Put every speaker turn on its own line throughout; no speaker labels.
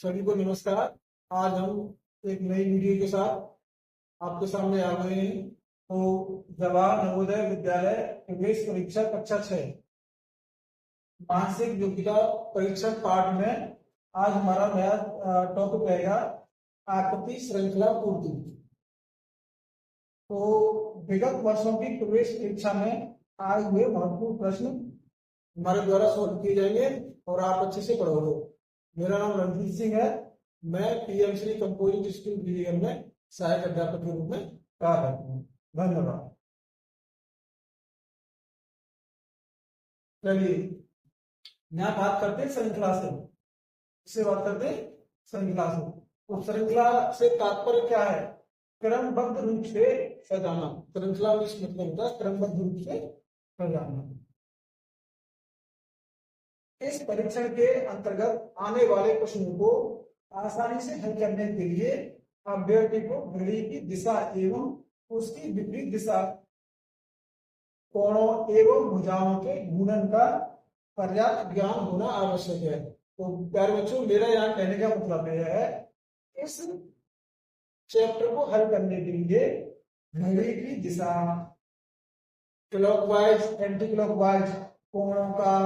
सभी को नमस्कार। आज हम एक नई वीडियो के साथ आपके सामने आ गए हैं। तो जवाहर नवोदय विद्यालय प्रवेश परीक्षा कक्षा 6 मानसिक योग्यता परीक्षा पाठ में आज हमारा नया टॉपिक रहेगा आकृति श्रृंखला पूर्ति। तो विगत वर्षों की प्रवेश परीक्षा में आए हुए महत्वपूर्ण प्रश्न हमारे द्वारा सॉल्व किए जाएंगे और आप अच्छे से पढ़ोगे। मेरा नाम रणजीत सिंह है। मैं PM Shri composite school BDM में सहायक अध्यापक के रूप में कार्यरत हूँ। धन्यवाद। चलिए यहाँ बात करते हैं श्रृंखला से। इससे बात करते हैं श्रृंखला से। तो श्रृंखला से तात्पर्य क्या है? क्रमबद्ध रूप से सजाना। श्रृंखला में इसका मतलब होता है क्रमबद्ध रूप से सजाना। इस परीक्षण के अंतर्गत आने वाले प्रश्नों को आसानी से हल करने के लिए अभ्यर्थी को घड़ी की दिशा एवं उसकी विपरीत दिशा, कोणों एवं भुजाओं के गुणन का पर्याप्त ज्ञान होना आवश्यक है। तो प्यारे बच्चों, मेरा यहाँ कहने का मतलब यह है, इस चैप्टर को हल करने के लिए घड़ी की दिशा, क्लॉकवाइज, एंटी क्लॉकवाइज, कोणों का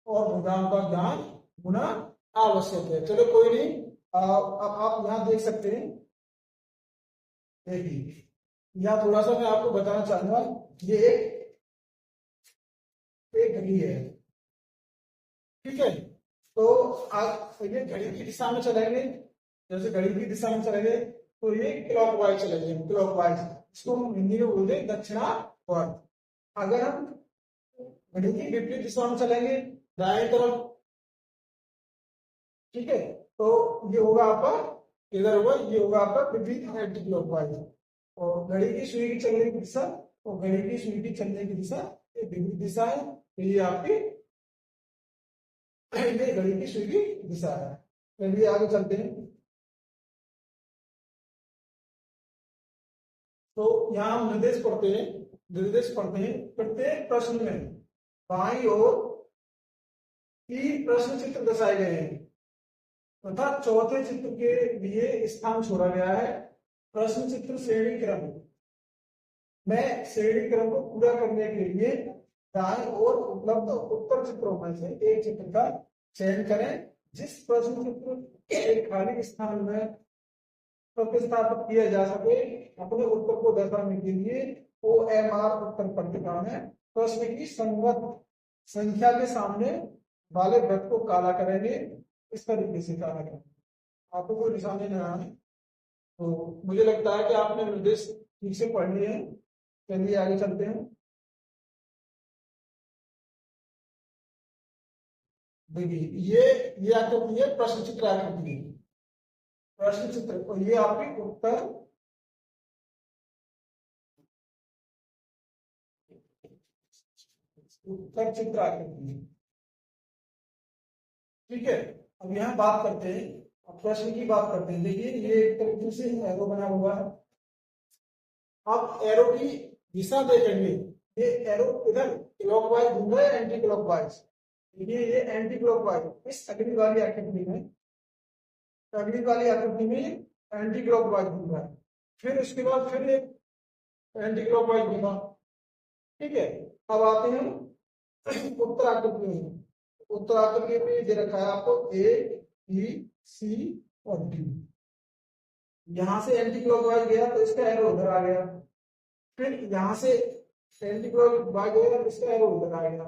और भुजाओं का ज्ञान होना आवश्यक है। चलो कोई नहीं, अब आप यहाँ देख सकते हैं। देखिए यहाँ थोड़ा सा मैं आपको बताना चाहूंगा। ये एक घड़ी है, ठीक है। तो आप ये घड़ी की दिशा में चलेंगे। जैसे घड़ी की दिशा में चलेंगे तो ये क्लॉकवाइज चलेंगे, क्लॉकवाइज। इसको हम हिंदी में बोलते हैं दक्षिणावर्त। अगर हम घड़ी की विपरीत दिशा में चलेंगे, दाएं तरफ, ठीक है, तो ये होगा आपका, इधर होगा, ये होगा आपका विपरीत एंटी क्लॉकवाइज। और घड़ी की सुई की चलने की दिशा, और घड़ी की सुई की चलने की दिशा ये विपरीत दिशा है। तो ये आपकी ये घड़ी की सुई की दिशा है। चलिए आगे चलते हैं। तो यहाँ हम निर्देश पढ़ते हैं। निर्देश पढ़ते हैं। प्रत्येक प्रश्न में बाईं ओर 3 प्रश्न चित्र दर्शाए गए हैं तथा चौथे चित्र के लिए स्थान छोड़ा गया है। प्रश्न चित्र श्रेणी क्रम में श्रेणी क्रम को पूरा करने के लिए दाएं ओर उपलब्ध उत्तर चित्रों में से एक चित्र का चयन करें। जिस प्रश्न चित्र के खाली स्थान में प्रतिस्थापित किया जा सके, अपने उत्तर को दर्शाने के लिए OMR उत्तर पट्टिका में प्रश्न की संगत संख्या के सामने वाले वृत्त को काला करेंगे। इस तरीके से काला करेंगे। आपको कोई निशान नहीं लगाना है। तो मुझे लगता है कि आपने निर्देश ठीक से पढ़ लिए हैं। चलिए आगे चलते हैं। देखिए ये आकृति है, प्रश्न चित्र आकृति। प्रश्न चित्र, और ये आपकी उत्तर चित्र आकृति है, ठीक है। अब यहाँ बात करते हैं, अब प्रश्न की बात करते हैं। देखिए ये एक तरीके से एरो बना हुआ है। अब एरो की दिशा देखेंगे। ये एरो इधर क्लॉकवाइज घूम रहा है, एंटी क्लॉकवाइज। ये एंटी क्लॉकवाइज इस अगली वाली आकृति में, अगली वाली आकृति में एंटी क्लॉकवाइज घूम रहा है। फिर उसके बाद फिर एक एंटी क्लॉकवाइज घूमा, ठीक है। अब आते हैं उत्तर आकृति में। उत्तर आकृति में दे रखा है आपको A, B, C और D। यहां से एंटी क्लॉकवाइज गया तो इसका एरो उधर आ गया। फिर यहां से एंटी क्लॉकवाइज गया तो इसका एरो उधर आ गया,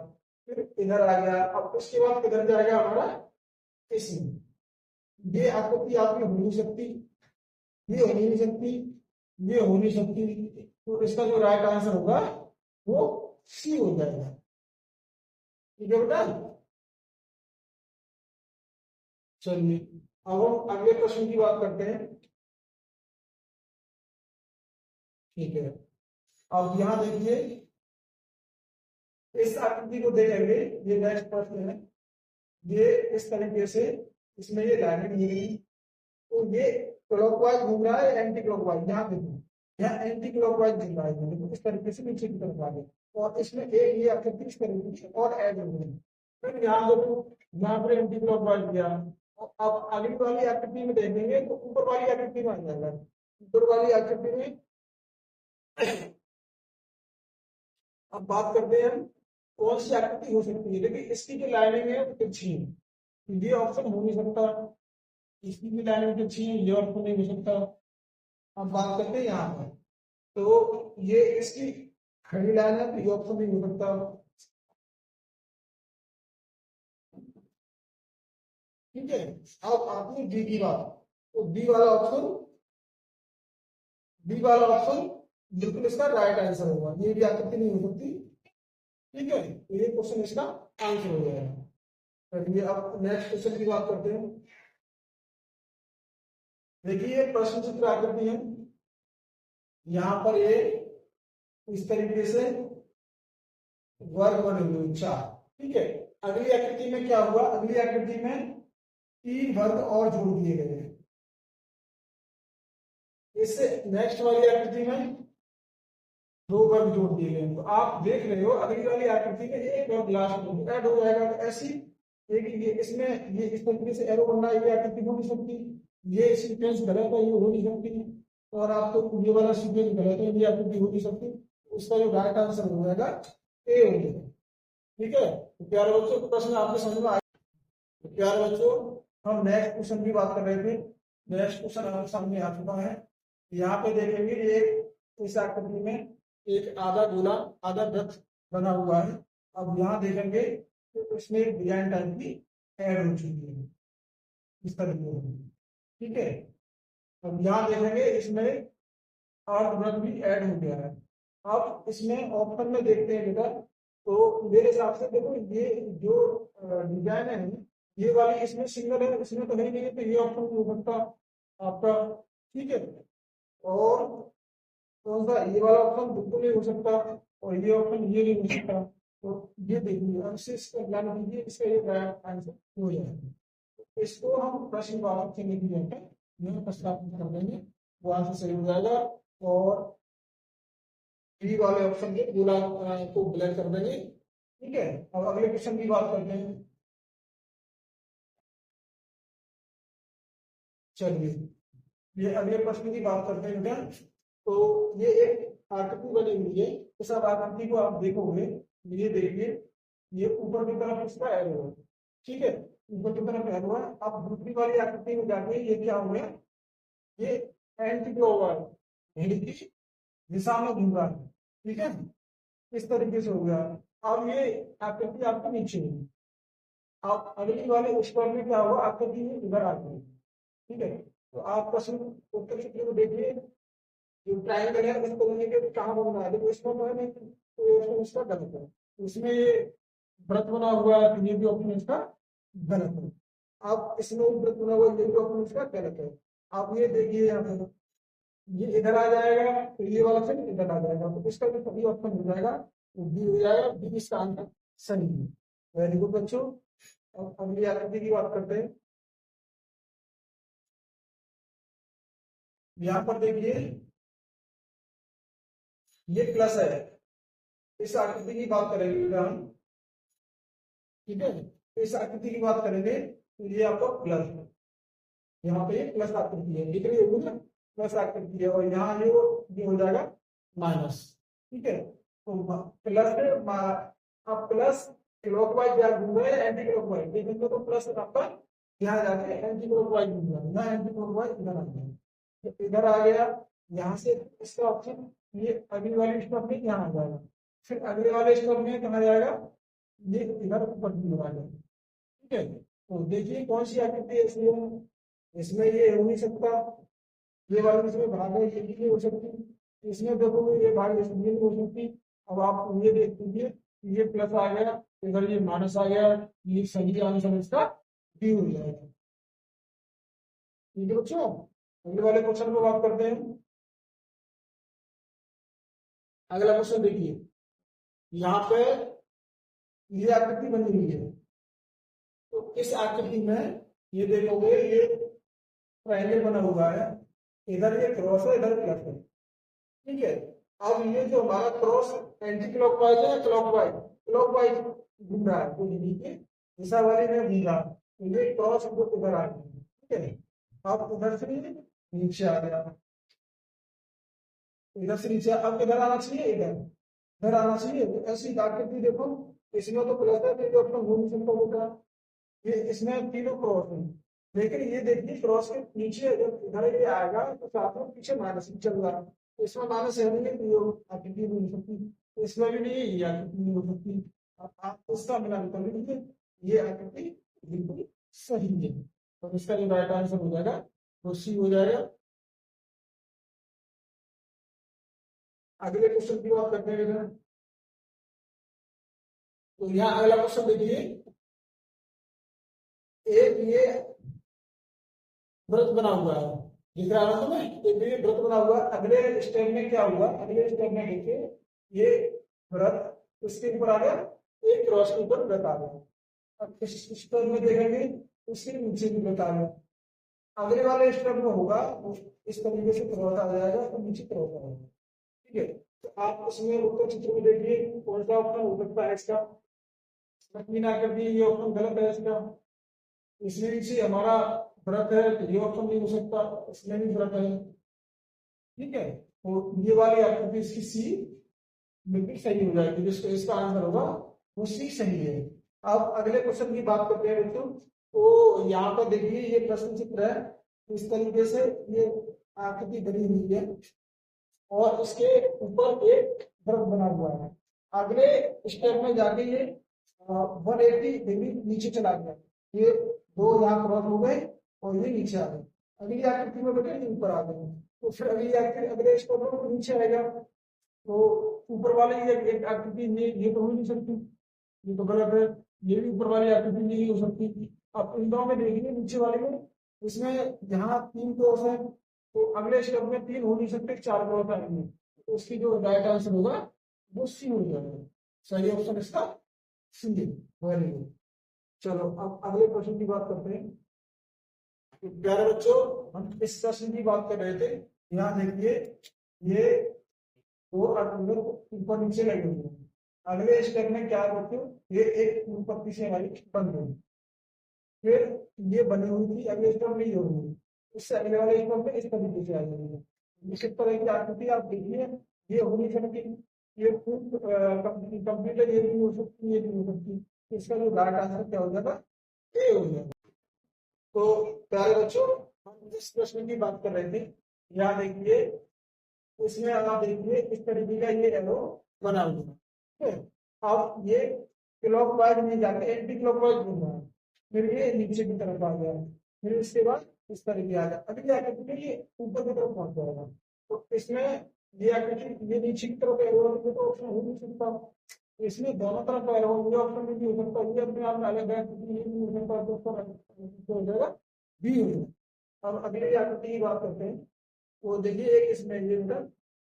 फिर इधर आ गया। अब उसके बाद किधर जाएगा हमारा? इसमें। ये आकृति आपकी हो नहीं सकती, ये हो नहीं सकती, ये हो नहीं सकती। तो इसका जो राइट आंसर होगा वो C हो जाएगा, ठीक है बेटा। चलिए अब हम अगले प्रश्न की बात करते हैं, ठीक है। अब यहां देखिए, इस आकृति को देखेंगे। ये नेक्स्ट प्रश्न है। ये इस तरीके से इसमें ये लाइनें दी गई, तो ये क्लॉकवाइज घूम रहा है, एंटी क्लॉकवाइज। यहाँ देखो, यहाँ एंटी क्लॉकवाइज घूम रहा है, इस तरीके से नीचे की तरफ आ गया। और इसमें एक ये आकृति इस तरीके से और ऐड हो गई। फिर यहाँ देखो, यहाँ पर एंटी क्लॉकवाइज गया अब अगली वाली आकृति में देखेंगे तो ऊपर वाली आकृति में आ जाएगा। ऊपर वाली आकृति में अब बात करते हैं हम कौन सी आकृति हो सकती है। देखिए इसकी जो लाइनिंग है वो तिरछी है, तो ये ऑप्शन हो नहीं सकता। इसकी भी लाइनिंग तिरछी है, ये ऑप्शन नहीं हो सकता। अब बात करते हैं यहाँ पर, तो ये इसकी खड़ी लाइन है, तो ये ऑप्शन नहीं हो सकता। ठीक है, अब आपने डी की बात, तो डी वाला ऑप्शन बिल्कुल इसका राइट आंसर होगा। ये भी आकृति नहीं हो सकती। ठीक है, तो ये क्वेश्चन इसका आंसर हो जाएगा। चलिए अब नेक्स्ट क्वेश्चन की बात करते हैं। देखिए प्रश्न चित्र आकृति है, यहाँ पर ये इस तरीके से वर्ग बने हुए चार। ठीक है, अगली आकृति में क्या हुआ, अगली आकृति में तीन वर्ग और जोड़ दिए गए हैं। इससे नेक्स्ट वाली आकृति में दो वर्ग जोड़ दिए गए हैं। तो आप देख रहे हो अगली वाली आकृति में एक वर्ग लास्ट में ऐड हो जाएगा। तो ऐसी एक ये इसमें ये इस तरीके से एरो बनना, ये आकृति हो नहीं सकती, ये सीक्वेंस गलत है, ये हो नहीं सकती। और आपको ये वाला सीक्वेंस गलत है, ये आकृति हो नहीं सकती। उसका जो राइट आंसर हो जाएगा ए हो जाएगा। ठीक है, तो प्यारे बच्चों प्रश्न आपके समझ में आया। तो प्यारे बच्चों हम नेक्स्ट क्वेश्चन की बात कर रहे थे। नेक्स्ट क्वेश्चन हमारे सामने आ चुका है। यहाँ पे देखेंगे एक इस आकृति में एक आधा गोला आधा वृत्त बना हुआ है। अब यहाँ देखेंगे तो इसमें एक डिजाइन टाइप की ऐड हो चुकी है इस तरीके से। ठीक है, अब यहाँ देखेंगे इसमें अर्धवृत्त भी ऐड हो गया है। अब इसमें ऑप्शन में देखते हैं बेटा, तो मेरे हिसाब से देखो ये जो डिजाइन है ये वाली इसमें सिंगल है, इसमें तो है ही नहीं है, तो ये ऑप्शन हो सकता आपका। ठीक है, और कौन सा ये वाला ऑप्शन बिल्कुल नहीं हो सकता, और ये ऑप्शन ये नहीं हो सकता। तो ये देखिए अब से इसका ज्ञान कीजिए, इसका ये आंसर हो जाएगा। इसको हम प्रश्न वाला से लिख दिया है, यह प्रस्तावित कर देंगे, वो आंसर सही हो जाएगा। और बी वाले ऑप्शन के गोला को ब्लैक कर देंगे। ठीक है, अब अगले क्वेश्चन की बात करते हैं। चलिए ये अगले प्रश्न की बात करते हैं बेटा। तो ये एक आकृति बनी हुई है, इस आकृति को आप देखोगे, ये देखिए ये ऊपर की तरफ इसका एरो है। ठीक है, ऊपर की तरफ एरो है। अब दूसरी वाली आकृति में जाके ये क्या हो गया, ये एंटी क्लॉकवाइज घड़ी की दिशा में घूम रहा है। ठीक है, इस तरीके से हो गया। अब ये आकृति आपके नीचे है। अब अगली वाले स्क्वायर में क्या होगा, आकृति इधर आ गई। ठीक है, तो आप प्रश्न उत्तर चित्र को देखिए, जो ट्रायंगल है उसको बनने के कहाँ बनना है, देखो इसमें तो है नहीं, तो ये ऑप्शन इसका गलत है। इसमें ये व्रत बना हुआ है, तो ये भी ऑप्शन इसका गलत है। अब इसमें व्रत बना हुआ है, ये भी ऑप्शन इसका गलत है। आप ये देखिए यहाँ पर ये इधर आ जाएगा, तो ये वाला ऑप्शन इधर आ जाएगा, तो इसका जो सही ऑप्शन हो जाएगा वो बी हो जाएगा। बी इसका आंसर सही है। वेरी गुड बच्चों। अब अगली आकृति की बात करते हैं। यहाँ पर देखिए ये प्लस है, इस आकृति की बात करेंगे हम। ठीक है, इस आकृति की बात करेंगे तो ये आपका प्लस है, यहाँ पे प्लस आकृति है, दिख रही होगी ना, प्लस आकृति है। और यहाँ ये हो जाएगा माइनस। ठीक है, तो प्लस से अब प्लस क्लॉकवाइज या घूम रहे हैं एंटी क्लॉकवाइज, देखेंगे तो प्लस आपका यहाँ जाके एंटी क्लॉकवाइज घूम रहा है, यहाँ एंटी क्लॉकवाइज इधर आ गया, इधर आ गया। यहाँ से इसका ऑप्शन ये अगली वाली स्टेप में यहाँ आ जाएगा, फिर अगले वाले स्टेप में कहा जाएगा ये इधर ऊपर की ओर आ जाएगा। ठीक है, तो देखिए कौन सी आकृति है इसमें ये हो नहीं सकता, ये वाली इसमें भाग है, ये भी नहीं हो सकती। इसमें देखोगे ये भाग इसमें नहीं हो सकती। अब आप ये देख लीजिए, ये प्लस आ गया, इधर ये माइनस आ गया, ये सही आंसर इसका बी हो जाएगा। ठीक है बच्चों, अगले वाले क्वेश्चन को बात करते हैं। अगला क्वेश्चन देखिए, यहाँ पे ये आकृति बनी हुई है, तो इस आकृति में ये देखोगे ये ट्रायंगल बना हुआ है, इधर ये क्रॉस है, इधर प्लस है। ठीक है, अब ये जो हमारा क्रॉस एंटी क्लॉकवाइज है, क्लॉकवाइज घूम रहा है, तो नीचे दिशा वाली में घूम रहा है। तो ये क्रॉस इधर आ गया, ठीक है। अब उधर से नीचे आ गया, इधर से नीचे अब इधर आना चाहिए, इधर इधर आना चाहिए। तो ऐसी आकृति देखो, इसमें तो प्लस है, तो अपना घूम सकता होता है। ये इसमें तीनों क्रॉस है, लेकिन ये देखिए क्रॉस के नीचे जब इधर ये आएगा तो साथ में पीछे माइनस भी चल रहा है, तो इसमें माइनस है नहीं, तो ये आकृति नहीं हो सकती, तो इसमें भी नहीं है, ये आकृति नहीं हो सकती। अब आप उसका मिलान कर लीजिए, ये आकृति बिल्कुल सही है, तो इसका जो राइट आंसर हो जाएगा वो सी हो जाएगा। अगले क्वेश्चन की बात करते हैं। तो यहाँ अगला क्वेश्चन देखिए, एक ये व्रत बना हुआ है, दिख रहा है तुम्हें, एक ये व्रत बना हुआ है। अगले स्टेप में क्या हुआ, अगले स्टेप में देखिए ये व्रत उसके ऊपर आ गया, एक क्रॉस के ऊपर व्रत आ गया। अब इस स्टेप में देखेंगे उसके नीचे भी व्रत आ गया। अगले वाले स्टेप में होगा इस तरीके से क्रॉस आ जाएगा तो नीचे क्रॉस आ जाएगा, ठीक है। तो आप उसमें उत्तर चित्र में देखिए कौन सा ऑप्शन हो सकता है इसका, ना कर दिए, ये ऑप्शन गलत है इसका। इसमें नीचे हमारा व्रत है तो ये ऑप्शन नहीं हो सकता, इसमें भी व्रत है, ठीक है। तो ये वाली आकृति इसकी सी बिल्कुल सही हो जाएगी, जिसको इसका आंसर होगा वो सी सही है। अब अगले क्वेश्चन की बात करते हैं दोस्तों। तो यहाँ पर देखिए ये प्रश्न चित्र है, इस तरीके से ये आकृति बनी हुई है और इसके ऊपर एक व्रत बना हुआ है। अगले स्टेप में जाके ये 180 डिग्री नीचे चला गया, ये दो यहाँ क्रॉस हो गए और ये नीचे आ गए। अगली आकृति में बेटे ऊपर आ गए, तो फिर अगली आकृति अगले स्टेप में नीचे आएगा, तो ऊपर वाले ये एक आकृति ये तो हो नहीं सकती, ये तो गलत है। ये भी ऊपर वाली आकृति नहीं हो सकती। अब इन दोनों में देखिए नीचे वाले में, इसमें यहाँ 3 क्रॉस है, तो अगले स्टेप में 3 हो नहीं सकते, 4 क्रॉस आएंगे, तो उसकी जो राइट आंसर होगा वो सी हो जाएगा। सही ऑप्शन इसका सी है। Very good. चलो अब अगले क्वेश्चन की बात करते हैं। प्यारे बच्चों, हम इस प्रश्न की बात कर रहे थे। यहाँ देखिए ये दो अर्थपूर्ण ऊपर नीचे लगे हुए हैं। अगले स्टेप में क्या करते हो, ये एक उत्पत्ति से हमारी बन गई, फिर ये बनी हुई थी, अगले स्टेप में ये हो गई, इससे अगले वाले स्टेप में इस तरीके से आ जाएगी। इस तरह की आकृति आप देखिए, ये हो नहीं सकती, ये कंप्लीट है, ये भी नहीं हो सकती, ये भी नहीं हो सकती। इसका जो राइट आंसर क्या हो जाएगा, ए हो जाएगा। तो प्यारे बच्चों, हम इस प्रश्न की बात कर रहे थे। यहाँ देखिए इसमें आप देखिए इस तरीके का ये एरो बना हुआ है, ठीक है। अब ये क्लॉकवाइज नहीं जाके एंटी क्लॉकवाइज घूम रहा है, फिर ये नीचे की तरफ आ गया, फिर इसके बाद इस तरीके आ गया, अभी क्या करते हैं ये ऊपर की तरफ पहुंच जाएगा। तो इसमें ये आकृति ये नीचे की तरफ एरो तो ऑप्शन हो नहीं सकता, इसमें दोनों तरफ एरो ये ऑप्शन भी नहीं हो सकता, ये अपने आप में अलग है, ये नहीं हो सकता, तो उसका हो जाएगा बी हो जाएगा। अब अगले आकृति की बात करते हैं। वो देखिए एक इसमें ये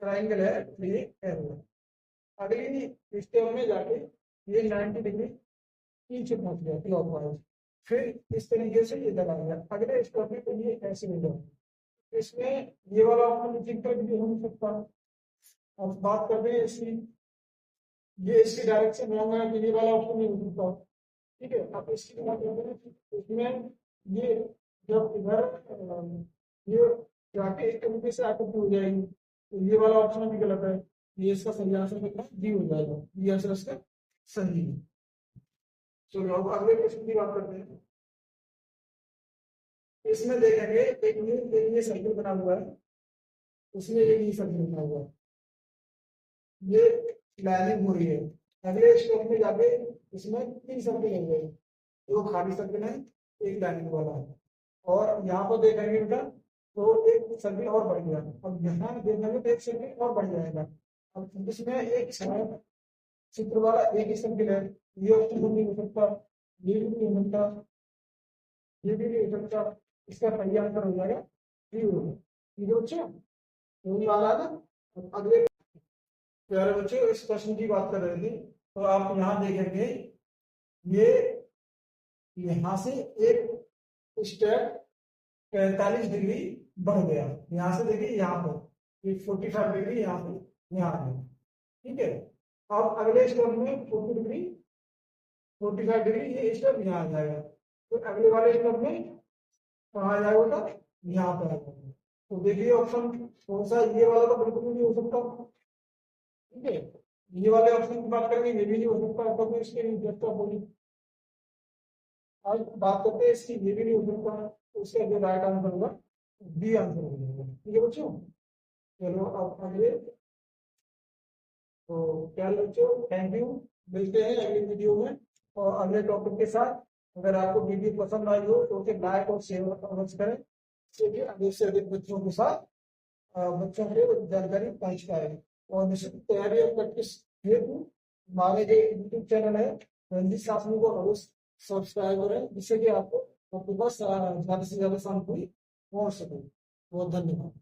ट्राइंगल है, ये एरो है। अगली स्टेप में जाके ये 90 डिग्री पीछे पहुंच गया क्लॉकवाइज, फिर इस तरीके से ये लगा गया। अगले स्टेप में तो ये ऐसे मिल जाए, इसमें ये वाला ऑप्शन नीचे की तरफ भी हो नहीं सकता। अब बात करते हैं इसकी, ये इसकी डायरेक्शन रॉन्ग है, तो ये वाला ऑप्शन नहीं हो सकता, ठीक है। अब इसकी बात करते हैं, इसमें ये जब इधर ये जाके एक तरीके से आकृति हो जाएगी, तो ये वाला ऑप्शन भी गलत है, ये इसका सही आंसर कितना डी हो जाएगा, ये आंसर इसका सही है। चलो अब अगले क्वेश्चन की बात करते हैं। इसमें देखेंगे एक ये सर्कल बना हुआ है, उसमें एक ये सर्कल बना हुआ है, ये लाइनिंग हो रही है। अगले स्टेप में जाके इसमें 3 सर्कल हो गए, 2 खाली सर्कल है, एक लाइनिंग वाला है, और यहाँ पर देखेंगे बेटा तो एक सर्कल और बढ़ गया। अब यहाँ देखेंगे तो एक सर्कल और बढ़ जाएगा। अब इसमें एक चित्र वाला एक ही सर्कल है, ये ऑप्शन नहीं हो सकता, ये भी नहीं हो सकता, ये भी नहीं हो सकता। इसका सही आंसर हो जाएगा डी होगा, ठीक है बच्चों, होने वाला है ना। अब अगले प्यारे बच्चों इस प्रश्न की बात कर रहे थे, तो आप यहाँ देखेंगे ये यहाँ से एक स्टेप 45 डिग्री बढ़ गया, यहाँ से देखिए यहाँ पर ये 45 डिग्री यहाँ से यहाँ है, ठीक है। अब अगले स्टेप में 45 डिग्री ये स्टेप यहाँ आ जाएगा, तो अगले वाले स्टेप में कहाँ जाएगा, यहाँ पे आएगा। तो देखिए ऑप्शन कौन सा, ये वाला तो बिल्कुल नहीं हो सकता, ठीक है। ये वाले ऑप्शन की बात करेंगे, ये भी नहीं हो सकता, तो इसके इंटरेस्ट ऑफ बोली। आज बात करते हैं इसकी, ये भी नहीं हो सकता, तो इसका जो राइट आंसर होगा बी आंसर होगा, ठीक है बच्चों। चलो अब अगले, तो क्या बच्चों, थैंक यू, मिलते हैं अगली वीडियो में और अगले टॉपिक के साथ। अगर आपको वीडियो पसंद आई हो तो उसे लाइक और शेयर अवश्य करें, इससे अधिक से अधिक बच्चों के साथ बच्चों को जानकारी पहुंच पाए। और निश्चित तैयारी और प्रैक्टिस हेतु हमारे जो यूट्यूब चैनल है रणजीत शासनी को अवश्य सब्सक्राइब करें, जिससे कि आपको आपके पास ज्यादा से ज्यादा सामग्री पहुंच सके। बहुत धन्यवाद।